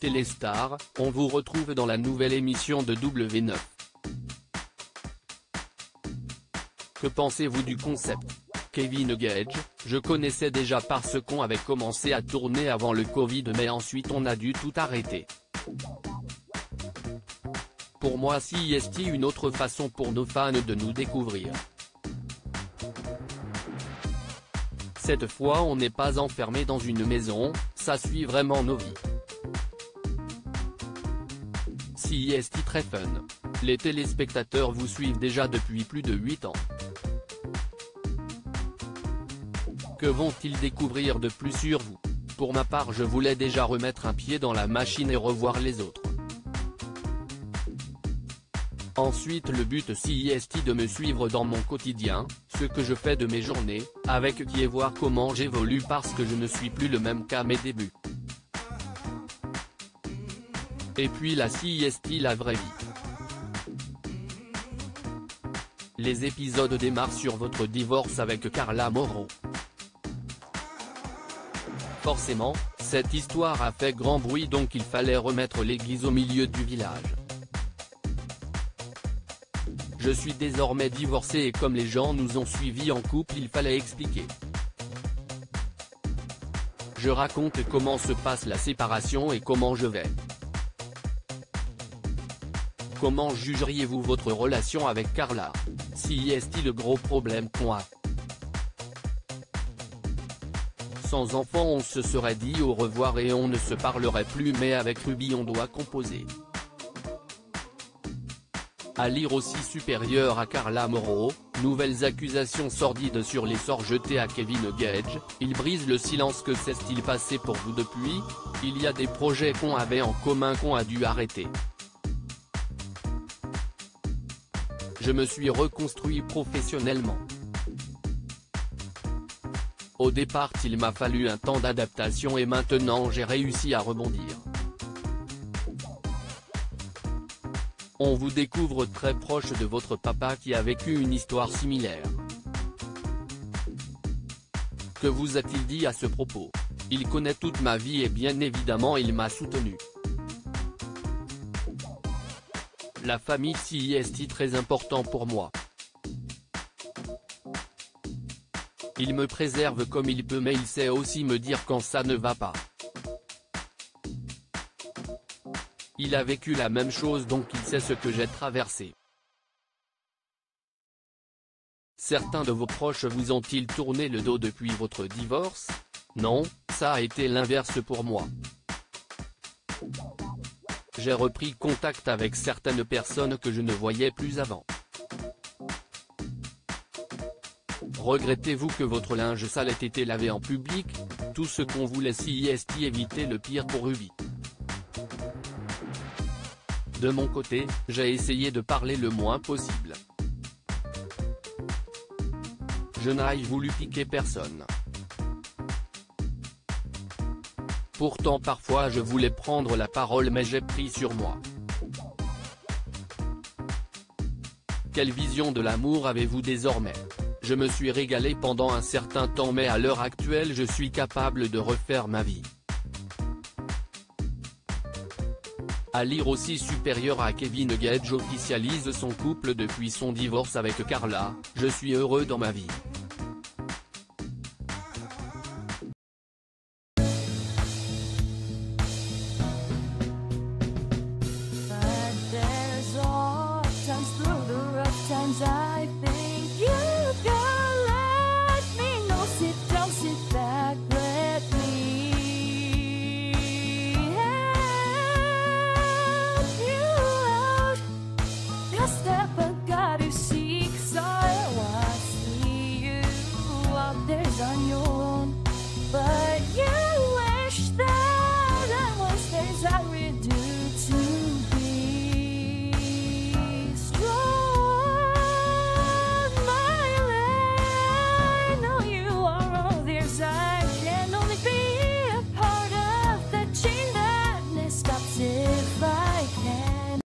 Téléstar, on vous retrouve dans la nouvelle émission de W9. Que pensez-vous du concept? Kevin Gage, je connaissais déjà parce qu'on avait commencé à tourner avant le Covid mais ensuite on a dû tout arrêter. Pour moi c'est une autre façon pour nos fans de nous découvrir. Cette fois on n'est pas enfermé dans une maison, ça suit vraiment nos vies. CIST très fun. Les téléspectateurs vous suivent déjà depuis plus de 8 ans. Que vont-ils découvrir de plus sur vous? Pour ma part je voulais déjà remettre un pied dans la machine et revoir les autres. Ensuite le but c'est de me suivre dans mon quotidien, ce que je fais de mes journées, avec qui et voir comment j'évolue parce que je ne suis plus le même qu'à mes débuts. Et puis la CIST la vraie vie. Les épisodes démarrent sur votre divorce avec Carla Morrow. Forcément, cette histoire a fait grand bruit donc il fallait remettre l'église au milieu du village. Je suis désormais divorcé et comme les gens nous ont suivis en couple il fallait expliquer. Je raconte comment se passe la séparation et comment je vais. Comment jugeriez-vous votre relation avec Carla? CIST le gros problème qu'on a. Sans enfant on se serait dit au revoir et on ne se parlerait plus mais avec Ruby on doit composer. À lire aussi supérieur à Carla Morrow, nouvelles accusations sordides sur les sorts jetés à Kevin Gage, il brise le silence. Que s'est-il passé pour vous depuis? Il y a des projets qu'on avait en commun qu'on a dû arrêter. Je me suis reconstruit professionnellement. Au départ il m'a fallu un temps d'adaptation et maintenant j'ai réussi à rebondir. On vous découvre très proche de votre papa qui a vécu une histoire similaire. Que vous a-t-il dit à ce propos? Il connaît toute ma vie et bien évidemment il m'a soutenu. La famille CIST très important pour moi. Il me préserve comme il peut mais il sait aussi me dire quand ça ne va pas. Il a vécu la même chose donc il sait ce que j'ai traversé. Certains de vos proches vous ont-ils tourné le dos depuis votre divorce? Non, ça a été l'inverse pour moi. J'ai repris contact avec certaines personnes que je ne voyais plus avant. Regrettez-vous que votre linge sale ait été lavé en public? Tout ce qu'on voulait CIST éviter le pire pour Ruby. De mon côté, j'ai essayé de parler le moins possible. Je n'ai voulu piquer personne. Pourtant parfois je voulais prendre la parole mais j'ai pris sur moi. Quelle vision de l'amour avez-vous désormais? Je me suis régalé pendant un certain temps mais à l'heure actuelle je suis capable de refaire ma vie. À lire aussi supérieur à Kevin Gage officialise son couple depuis son divorce avec Carla, je suis heureux dans ma vie. But there's all times through the rough times I think you